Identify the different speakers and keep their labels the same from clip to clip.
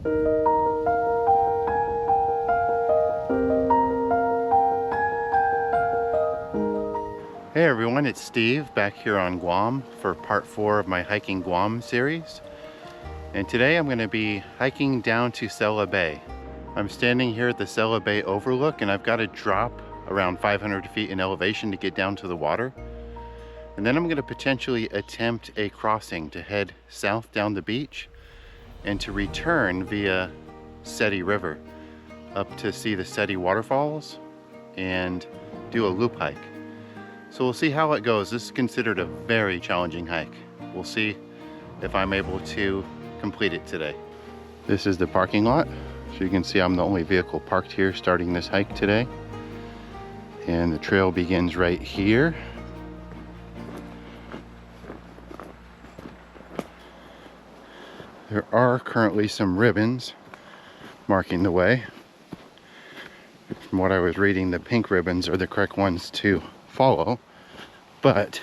Speaker 1: Hey everyone, it's Steve back here on Guam for part 4 of my Hiking Guam series. And today I'm going to be hiking down to Sella Bay. I'm standing here at the Sella Bay Overlook and I've got to drop around 500 feet in elevation to get down to the water. And then I'm going to potentially attempt a crossing to head south down the beach and to return via Cetti River up to see the Cetti waterfalls and do a loop hike. So we'll see how it goes. This is considered a very challenging hike. We'll see if I'm able to complete it today. This is the parking lot. So you can see I'm the only vehicle parked here starting this hike today. And the trail begins right here. There are currently some ribbons marking the way. From what I was reading, the pink ribbons are the correct ones to follow, but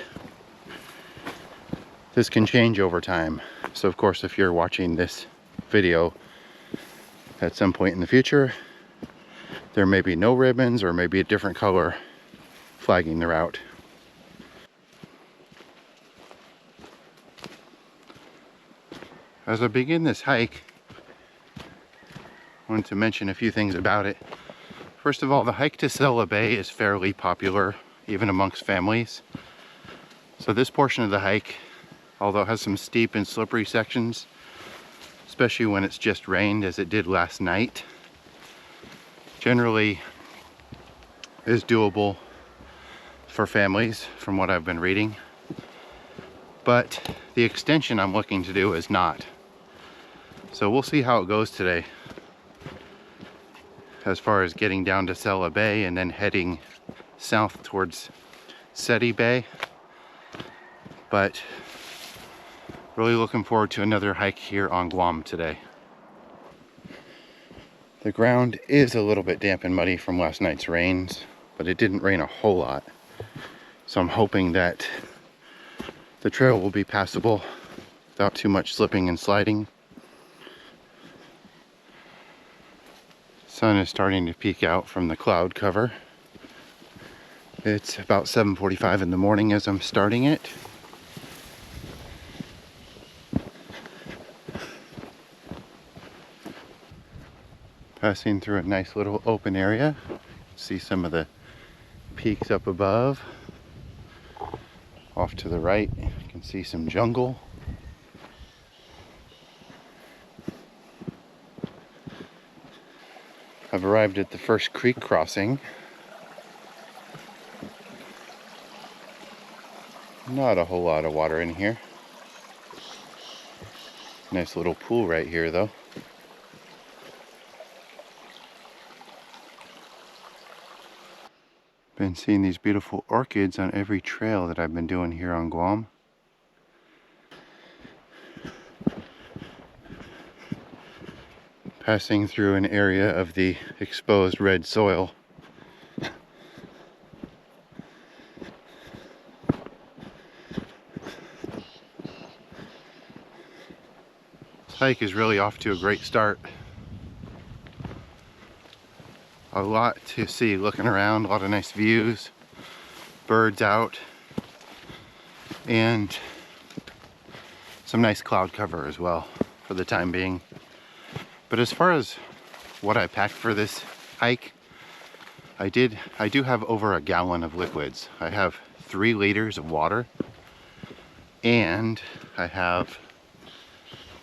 Speaker 1: this can change over time. So of course, if you're watching this video at some point in the future, there may be no ribbons or maybe a different color flagging the route. As I begin this hike, I wanted to mention a few things about it. First of all, the hike to Sella Bay is fairly popular, even amongst families. So this portion of the hike, although it has some steep and slippery sections, especially when it's just rained as it did last night, generally is doable for families from what I've been reading. But the extension I'm looking to do is not. So we'll see how it goes today as far as getting down to Sella Bay and then heading south towards Cetti Bay. But really looking forward to another hike here on Guam today. The ground is a little bit damp and muddy from last night's rains, but it didn't rain a whole lot. So I'm hoping that the trail will be passable without too much slipping and sliding. Sun is starting to peek out from the cloud cover. It's about 7:45 in the morning as I'm starting it. Passing through a nice little open area. See some of the peaks up above. Off to the right, you can see some jungle. I've arrived at the first creek crossing. Not a whole lot of water in here. Nice little pool right here though. Been seeing these beautiful orchids on every trail that I've been doing here on Guam. Passing through an area of the exposed red soil. This hike is really off to a great start. A lot to see looking around, a lot of nice views, birds out, and some nice cloud cover as well for the time being. But as far as what I packed for this hike, I do have over a gallon of liquids. I have 3 liters of water and I have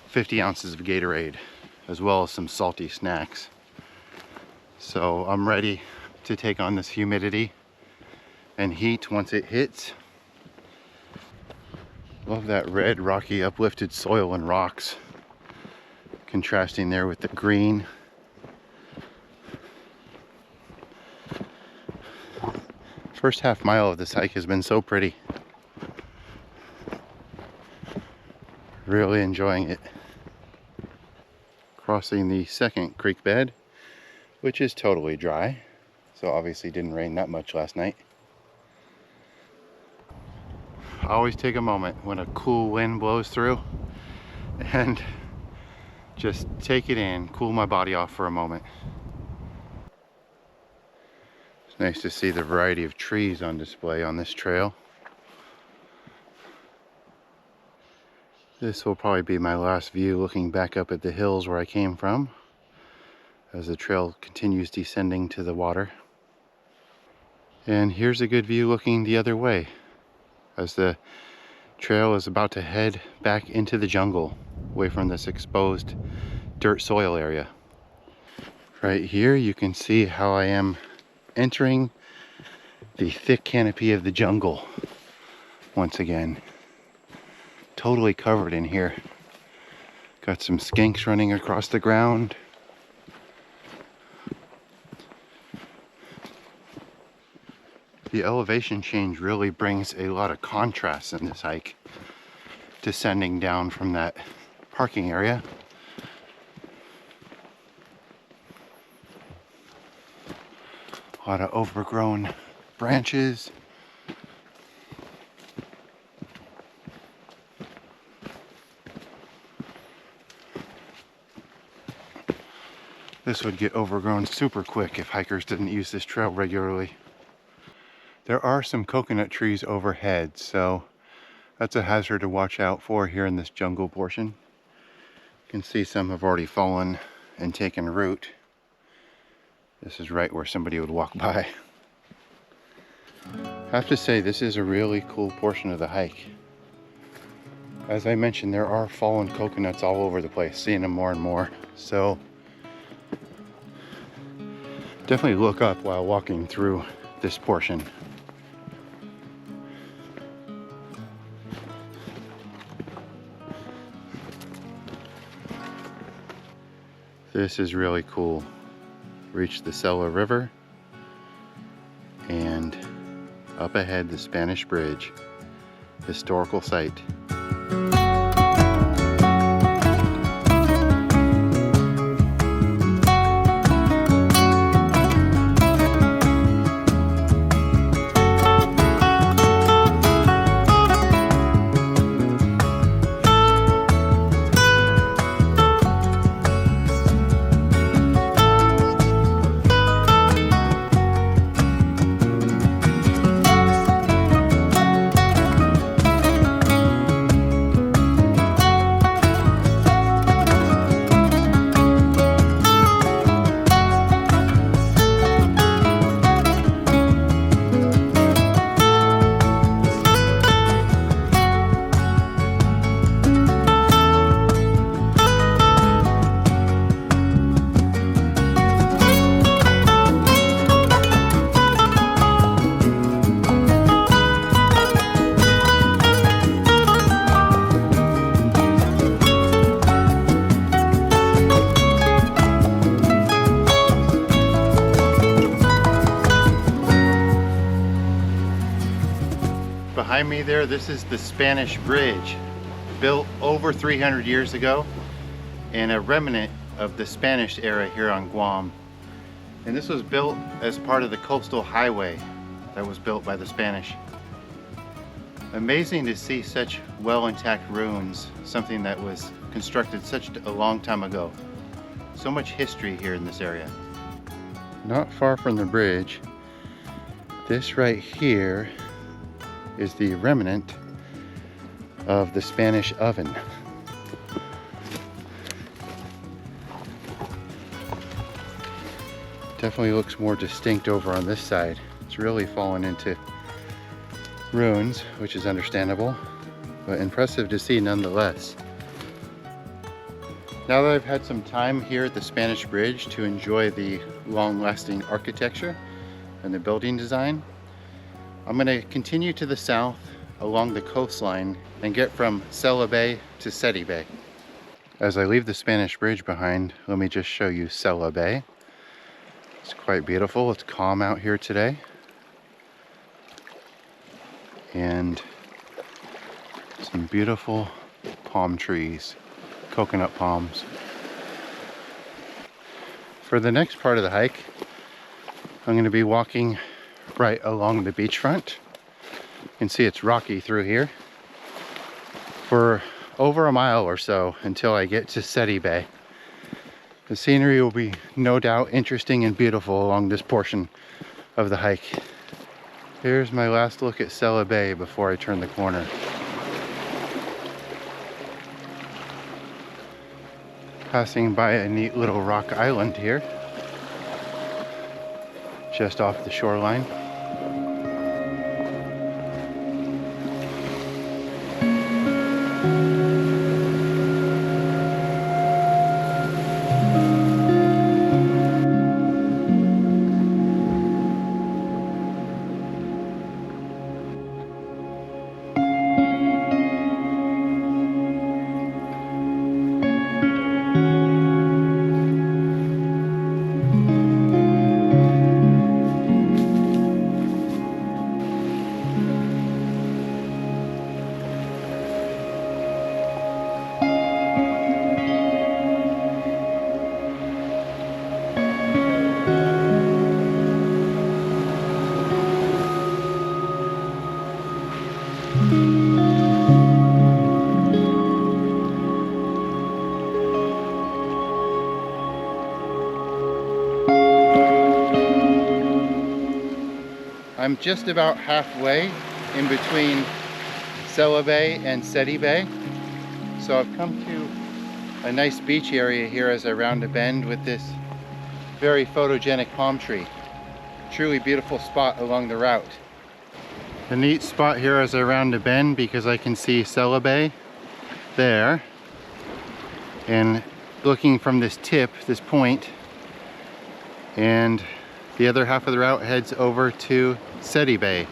Speaker 1: 50 ounces of Gatorade as well as some salty snacks. So I'm ready to take on this humidity and heat once it hits. Love that red, rocky, uplifted soil and rocks. Contrasting there with the green. First half mile of this hike has been so pretty. Really enjoying it. Crossing the second creek bed, which is totally dry. So obviously didn't rain that much last night. I always take a moment when a cool wind blows through and Just take it in, cool my body off for a moment. It's nice to see the variety of trees on display on this trail. This will probably be my last view looking back up at the hills where I came from, as the trail continues descending to the water. And here's a good view looking the other way, as the trail is about to head back into the jungle, away from this exposed dirt soil area. Right here you can see how I am entering the thick canopy of the jungle once again. Totally covered in here. Got some skinks running across the ground. The elevation change really brings a lot of contrast in this hike, descending down from that parking area. A lot of overgrown branches. This would get overgrown super quick if hikers didn't use this trail regularly. There are some coconut trees overhead, so that's a hazard to watch out for here in this jungle portion. You can see some have already fallen and taken root. This is right where somebody would walk by. I have to say, this is a really cool portion of the hike. As I mentioned, there are fallen coconuts all over the place, seeing them more and more. So definitely look up while walking through this portion. This is really cool. Reach the Sella River, and up ahead the Spanish Bridge, historical site. Behind me there, this is the Spanish Bridge, built over 300 years ago, and a remnant of the Spanish era here on Guam. And this was built as part of the coastal highway that was built by the Spanish. Amazing to see such well intact ruins, something that was constructed such a long time ago. So much history here in this area. Not far from the bridge, this right here is the remnant of the Spanish oven. Definitely looks more distinct over on this side. It's really fallen into ruins, which is understandable, but impressive to see nonetheless. Now that I've had some time here at the Spanish Bridge to enjoy the long-lasting architecture and the building design, I'm going to continue to the south along the coastline and get from Sella Bay to Cetti Bay. As I leave the Spanish Bridge behind, let me just show you Sella Bay. It's quite beautiful. It's calm out here today. And some beautiful palm trees, coconut palms. For the next part of the hike, I'm going to be walking right along the beachfront. You can see it's rocky through here for over a mile or so until I get to Cetti Bay. The scenery will be no doubt interesting and beautiful along this portion of the hike. Here's my last look at Sella Bay before I turn the corner. Passing by a neat little rock island here, just off the shoreline. I'm just about halfway in between Sella Bay and Cetti Bay. So I've come to a nice beach area here as I round a bend with this very photogenic palm tree. Truly beautiful spot along the route. A neat spot here as I round a bend because I can see Sella Bay there. And looking from this tip, this point, and the other half of the route heads over to Cetti Bay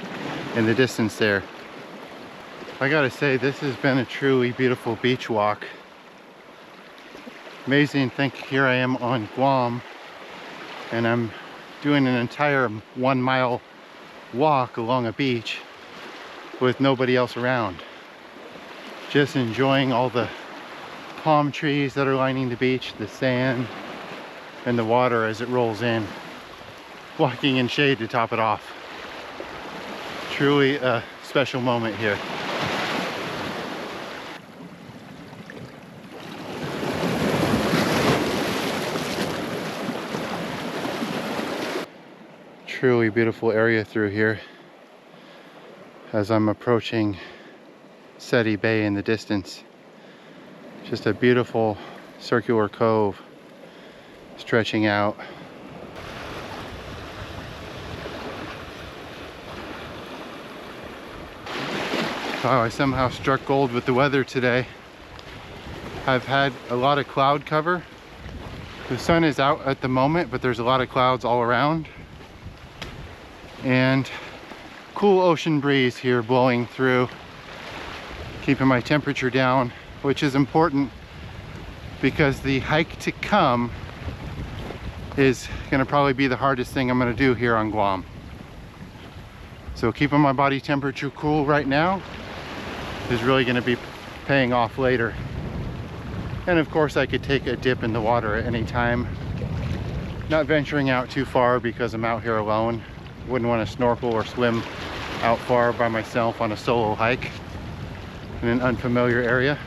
Speaker 1: in the distance there. I gotta say, this has been a truly beautiful beach walk. Amazing to think here I am on Guam and I'm doing an entire 1 mile walk along a beach with nobody else around. Just enjoying all the palm trees that are lining the beach, the sand, and the water as it rolls in. Walking in shade to top it off. Truly a special moment here. Truly beautiful area through here as I'm approaching Cetti Bay in the distance. Just a beautiful circular cove stretching out. Wow, I somehow struck gold with the weather today. I've had a lot of cloud cover. The sun is out at the moment, but there's a lot of clouds all around. And cool ocean breeze here blowing through, keeping my temperature down, which is important because the hike to come is gonna probably be the hardest thing I'm gonna do here on Guam. So keeping my body temperature cool right now is really going to be paying off later. And of course I could take a dip in the water at any time. Not venturing out too far because I'm out here alone. Wouldn't want to snorkel or swim out far by myself on a solo hike in an unfamiliar area.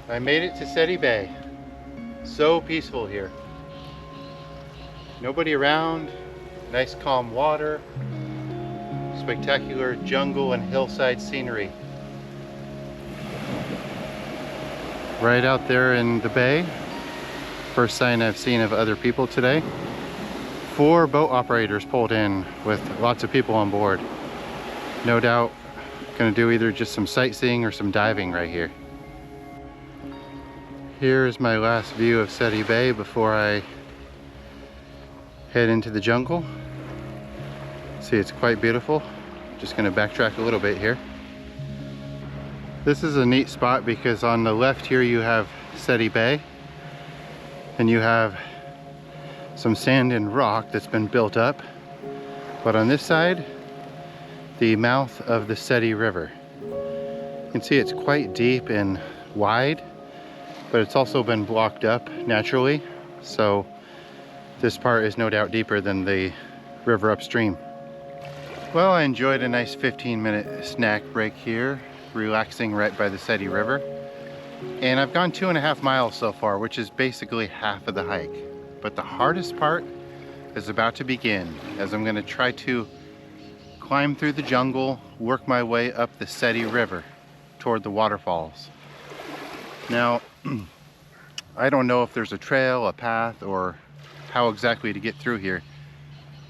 Speaker 1: I made it to Cetti Bay. So peaceful here. Nobody around, nice calm water, spectacular jungle and hillside scenery. Right out there in the bay, first sign I've seen of other people today. 4 boat operators pulled in with lots of people on board. No doubt gonna do either just some sightseeing or some diving right here. Here's my last view of Cetti Bay before I head into the jungle. See, it's quite beautiful. Just gonna backtrack a little bit here. This is a neat spot because on the left here you have Cetti Bay and you have some sand and rock that's been built up. But on this side, the mouth of the Cetti River. You can see it's quite deep and wide, but it's also been blocked up naturally. So this part is no doubt deeper than the river upstream. Well, I enjoyed a nice 15-minute snack break here, relaxing right by the Cetti River. And I've gone 2.5 miles so far, which is basically half of the hike. But the hardest part is about to begin, as I'm going to try to climb through the jungle, work my way up the Cetti River toward the waterfalls. Now, I don't know if there's a trail, a path, or how exactly to get through here,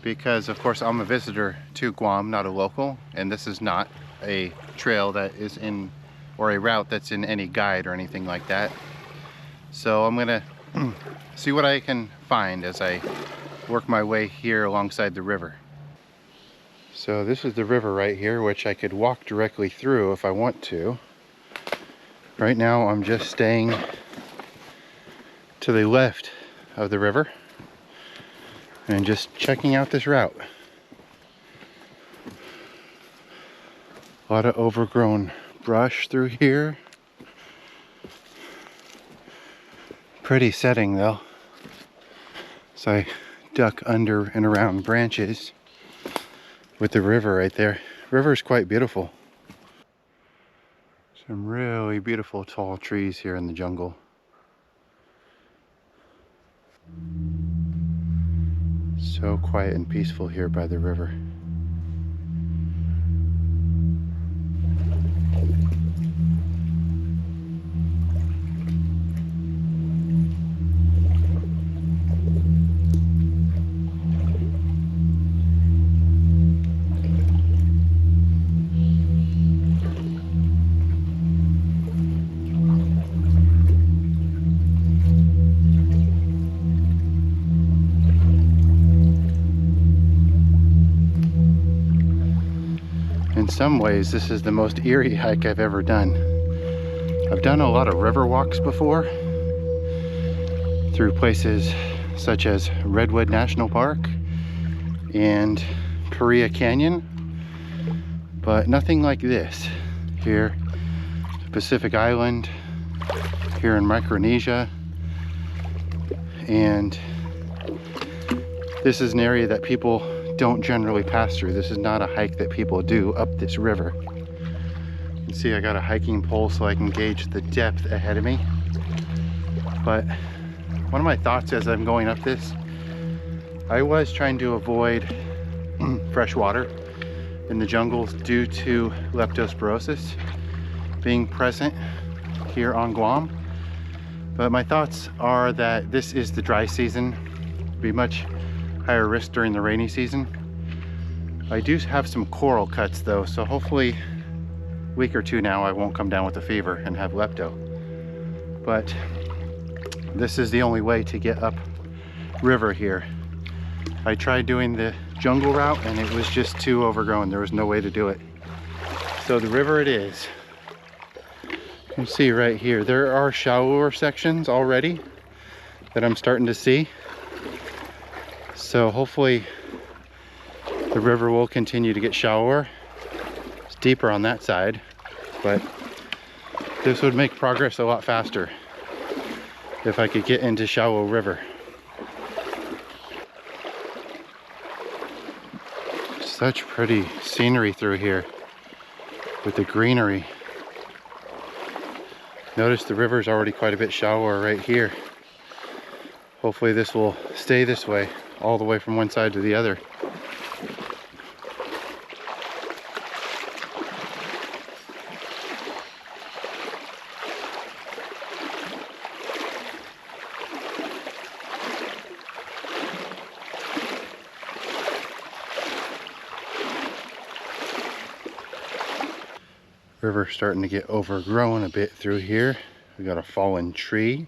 Speaker 1: because of course I'm a visitor to Guam, not a local, and this is not a trail that is in, or a route that's in any guide or anything like that. So I'm gonna see what I can find as I work my way here alongside the river. So this is the river right here, which I could walk directly through if I want to. Right now I'm just staying to the left of the river and just checking out this route. A lot of overgrown brush through here. Pretty setting though. So I duck under and around branches with the river right there. River's quite beautiful. Some really beautiful tall trees here in the jungle. So quiet and peaceful here by the river. In some ways, this is the most eerie hike I've ever done. I've done a lot of river walks before through places such as Redwood National Park and Paria Canyon, but nothing like this. Here, Pacific Island, here in Micronesia, and this is an area that people don't generally pass through. This is not a hike that people do up this river. You can see I got a hiking pole so I can gauge the depth ahead of me. But one of my thoughts as I'm going up this, I was trying to avoid fresh water in the jungles due to leptospirosis being present here on Guam. But my thoughts are that this is the dry season. It'd be much higher risk during the rainy season. I do have some coral cuts though, so hopefully a week or two now I won't come down with a fever and have lepto. But this is the only way to get up river here. I tried doing the jungle route and it was just too overgrown. There was no way to do it. So the river it is. You can see right here, there are shallower sections already that I'm starting to see. So hopefully the river will continue to get shallower. It's deeper on that side, but this would make progress a lot faster if I could get into shallow river. Such pretty scenery through here with the greenery. Notice the river's already quite a bit shallower right here. Hopefully this will stay this way all the way from one side to the other. River starting to get overgrown a bit through here. We got a fallen tree,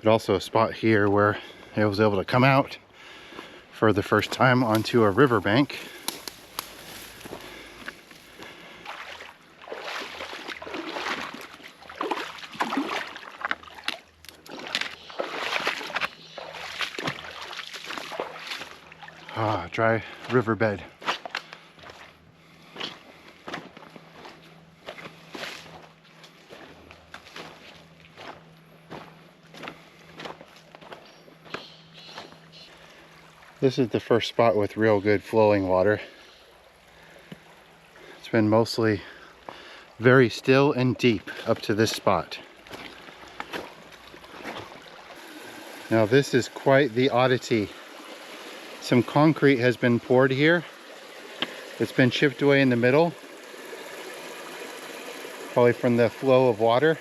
Speaker 1: but also a spot here where I was able to come out for the first time onto a riverbank. Dry riverbed. This is the first spot with real good flowing water. It's been mostly very still and deep up to this spot. Now this is quite the oddity. Some concrete has been poured here. It's been chipped away in the middle, probably from the flow of water.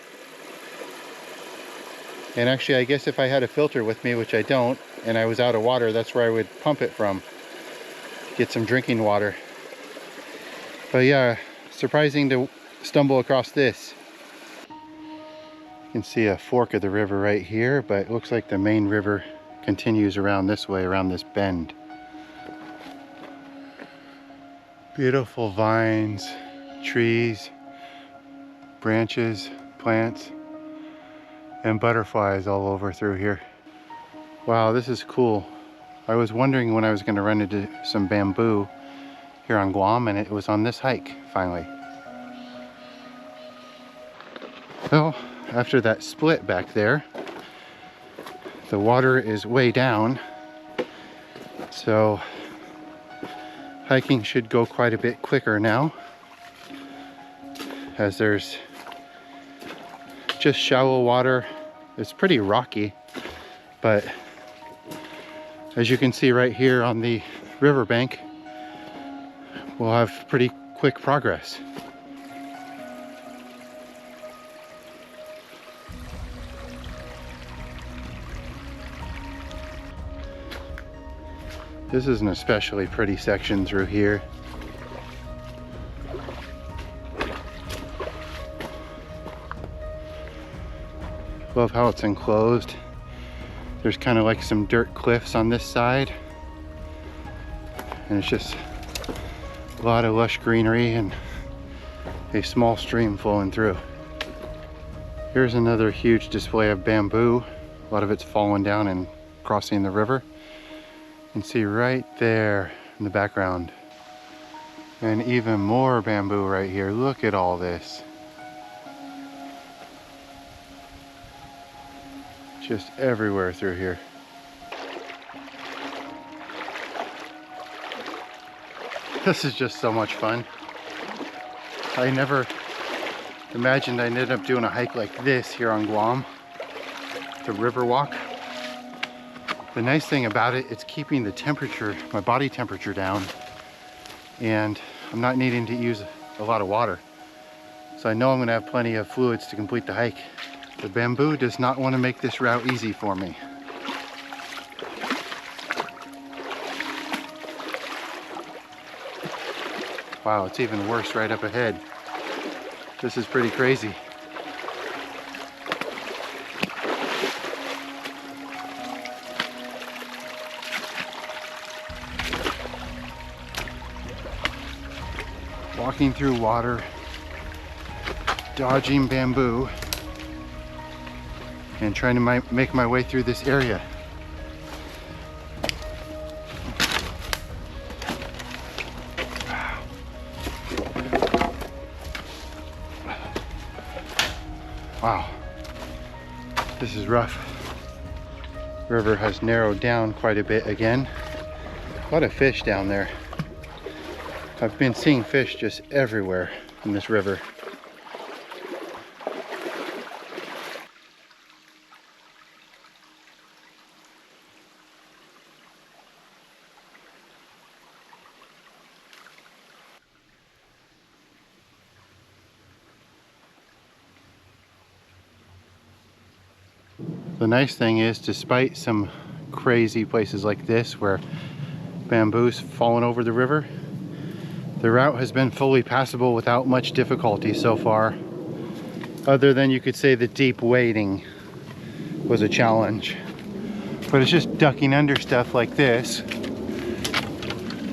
Speaker 1: And actually, I guess if I had a filter with me, which I don't, and I was out of water, that's where I would pump it from, get some drinking water. But yeah, surprising to stumble across this. You can see a fork of the river right here, but it looks like the main river continues around this way, around this bend. Beautiful vines, trees, branches, plants, and butterflies all over through here. Wow, this is cool. I was wondering when I was going to run into some bamboo here on Guam, and it was on this hike finally. Well, after that split back there, the water is way down, so hiking should go quite a bit quicker now, as there's just shallow water. It's pretty rocky, but as you can see right here on the riverbank, we'll have pretty quick progress. This is an especially pretty section through here. Love how it's enclosed. There's kind of like some dirt cliffs on this side, and it's just a lot of lush greenery and a small stream flowing through. Here's another huge display of bamboo. A lot of it's fallen down and crossing the river. You can see right there in the background, and even more bamboo right here. Look at all this. Just everywhere through here. This is just so much fun. I never imagined I'd end up doing a hike like this here on Guam, the river walk. The nice thing about it, it's keeping the temperature, my body temperature down, and I'm not needing to use a lot of water. So I know I'm gonna have plenty of fluids to complete the hike. The bamboo does not want to make this route easy for me. Wow, it's even worse right up ahead. This is pretty crazy. Walking through water, dodging bamboo, and trying to make my way through this area. Wow, this is rough. River has narrowed down quite a bit again. A lot of fish down there. I've been seeing fish just everywhere in this river. The nice thing is, despite some crazy places like this where bamboo's fallen over the river, the route has been fully passable without much difficulty so far. Other than, you could say, the deep wading was a challenge. But it's just ducking under stuff like this,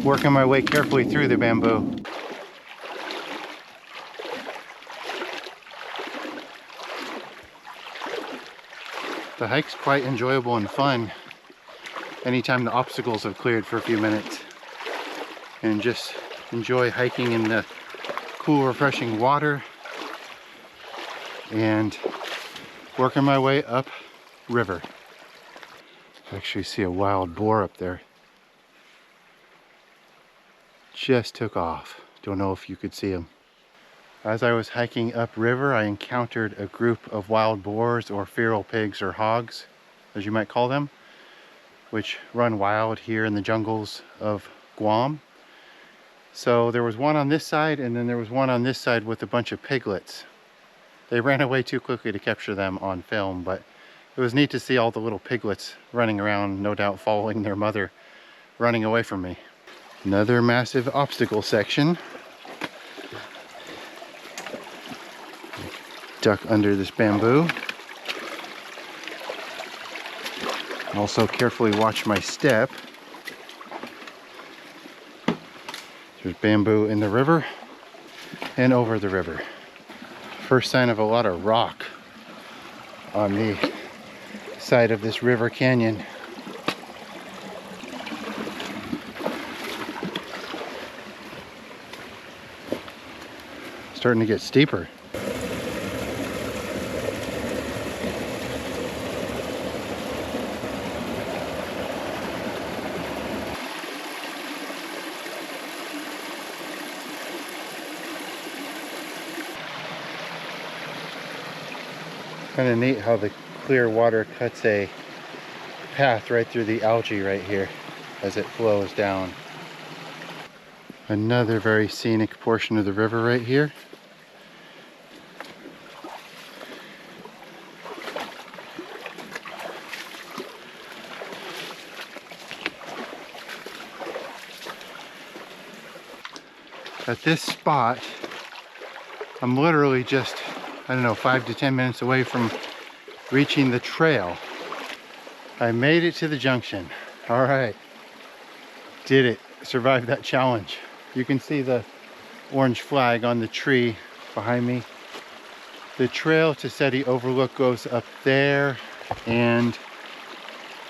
Speaker 1: working my way carefully through the bamboo. The hike's quite enjoyable and fun anytime the obstacles have cleared for a few minutes, and just enjoy hiking in the cool, refreshing water and working my way up river. I actually see a wild boar up there. just took off. Don't know if you could see them. As I was hiking upriver, I encountered a group of wild boars, or feral pigs, or hogs, as you might call them, which run wild here in the jungles of Guam. So there was one on this side, and then there was one on this side with a bunch of piglets. They ran away too quickly to capture them on film, but it was neat to see all the little piglets running around, no doubt following their mother, running away from me. Another massive obstacle section. Duck under this bamboo. Also carefully watch my step. There's bamboo in the river and over the river. First sign of a lot of rock on the side of this river canyon. Starting to get steeper. Kind of neat how the clear water cuts a path right through the algae right here as it flows down. Another very scenic portion of the river right here. At this spot, I'm literally just, I don't know, 5 to 10 minutes away from reaching the trail. I made it to the junction. All right, did it, survived that challenge. You can see the orange flag on the tree behind me. The trail to Cetti Overlook goes up there, and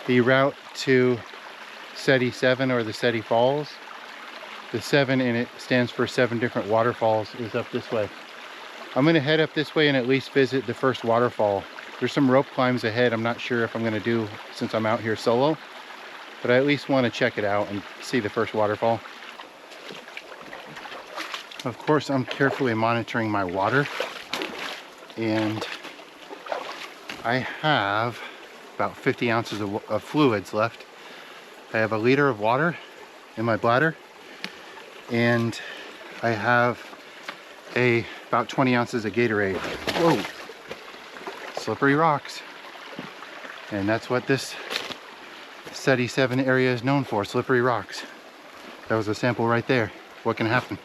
Speaker 1: the route to Cetti 7, or the Cetti Falls, the 7 in it stands for 7 different waterfalls, is up this way. I'm gonna head up this way and at least visit the first waterfall. There's some rope climbs ahead I'm not sure if I'm gonna do since I'm out here solo, but I at least want to check it out and see the first waterfall. Of course, I'm carefully monitoring my water, and I have about 50 ounces of fluids left. I have a liter of water in my bladder, and I have about 20 ounces of Gatorade. Whoa, slippery rocks. And that's what this Cetti 7 area is known for, slippery rocks. That was a sample right there. What can happen?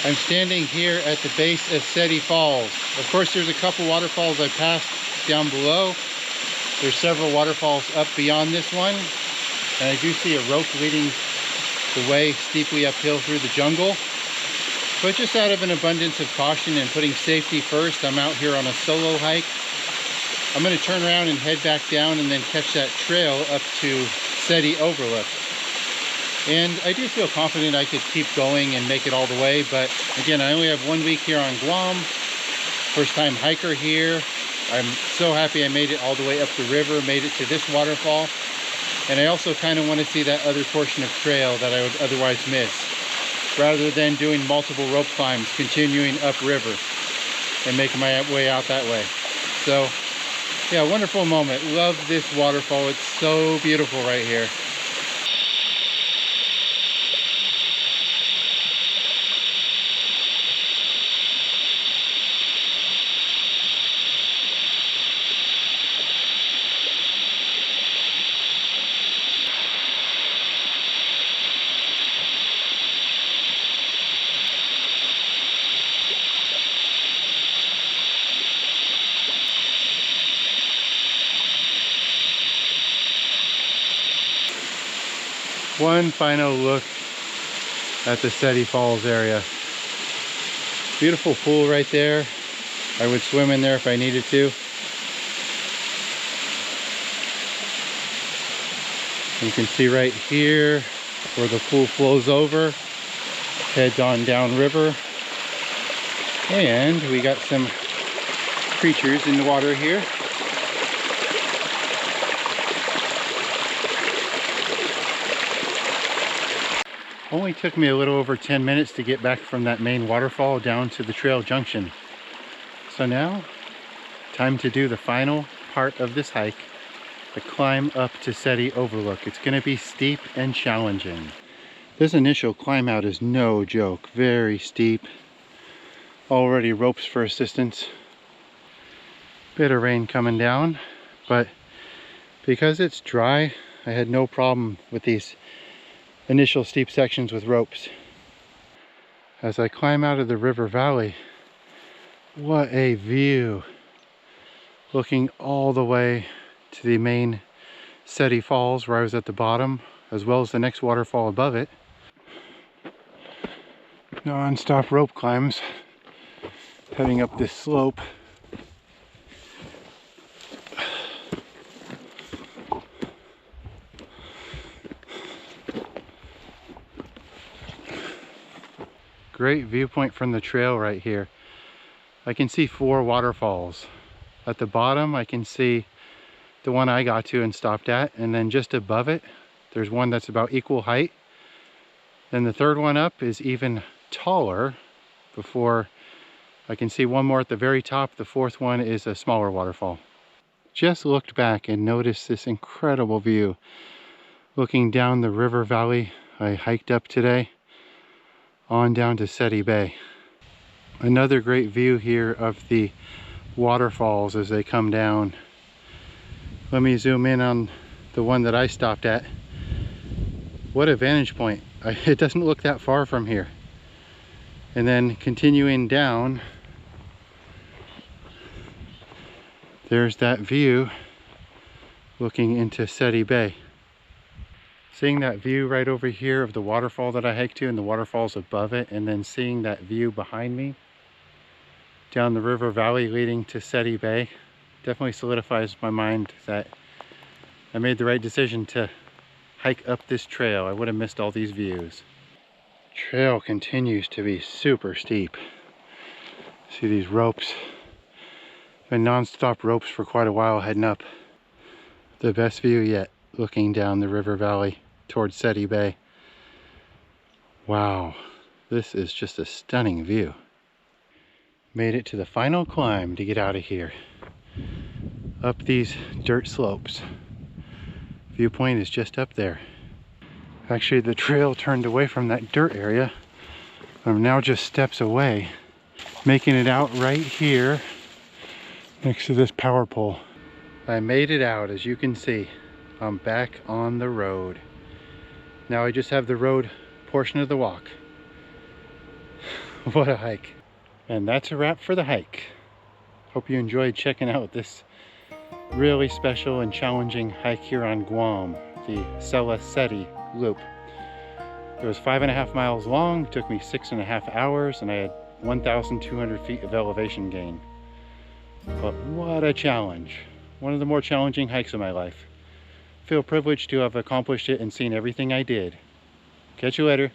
Speaker 1: I'm standing here at the base of Cetti Falls. Of course, there's a couple waterfalls I passed down below. There's several waterfalls up beyond this one. And I do see a rope leading the way steeply uphill through the jungle. But just out of an abundance of caution and putting safety first, I'm out here on a solo hike. I'm gonna turn around and head back down and then catch that trail up to Cetti Overlook. And I do feel confident I could keep going and make it all the way, but again, I only have 1 week here on Guam. First time hiker here. I'm so happy I made it all the way up the river, made it to this waterfall. And I also kind of want to see that other portion of trail that I would otherwise miss, rather than doing multiple rope climbs, continuing upriver and making my way out that way. So yeah, wonderful moment. Love this waterfall. It's so beautiful right here. One final look at the Cetti Falls area. Beautiful pool right there. I would swim in there if I needed to. You can see right here where the pool flows over, heads on downriver. And we got some creatures in the water here. Only took me a little over 10 minutes to get back from that main waterfall down to the trail junction. So now, time to do the final part of this hike, the climb up to Cetti Overlook. It's going to be steep and challenging. This initial climb out is no joke, very steep. Already ropes for assistance. Bit of rain coming down, but because it's dry, I had no problem with these initial steep sections with ropes. As I climb out of the river valley, what a view! Looking all the way to the main Cetti Falls where I was at the bottom, as well as the next waterfall above it. Non-stop rope climbs heading up this slope. Great viewpoint from the trail right here. I can see 4 waterfalls. At the bottom I can see the one I got to and stopped at, and then just above it there's one that's about equal height. Then the third one up is even taller before I can see one more at the very top. The fourth one is a smaller waterfall. Just looked back and noticed this incredible view looking down the river valley I hiked up today on down to Cetti Bay. Another great view here of the waterfalls as they come down. Let me zoom in on the one that I stopped at. What a vantage point. It doesn't look that far from here. And then continuing down, there's that view looking into Cetti Bay. Seeing that view right over here of the waterfall that I hiked to and the waterfalls above it, and then seeing that view behind me down the river valley leading to Cetti Bay, definitely solidifies my mind that I made the right decision to hike up this trail. I would have missed all these views. Trail continues to be super steep. See these ropes? Been non-stop ropes for quite a while heading up. The best view yet, looking down the river valley towards Cetti Bay. Wow, this is just a stunning view. Made it to the final climb to get out of here. Up these dirt slopes. Viewpoint is just up there. Actually, the trail turned away from that dirt area. I'm now just steps away, making it out right here next to this power pole. I made it out, as you can see. I'm back on the road. Now I just have the road portion of the walk. What a hike. And that's a wrap for the hike. Hope you enjoyed checking out this really special and challenging hike here on Guam, the Sella Cetti Loop. It was 5.5 miles long, took me 6.5 hours, and I had 1,200 feet of elevation gain. But what a challenge. One of the more challenging hikes of my life. Feel privileged to have accomplished it and seen everything I did. Catch you later.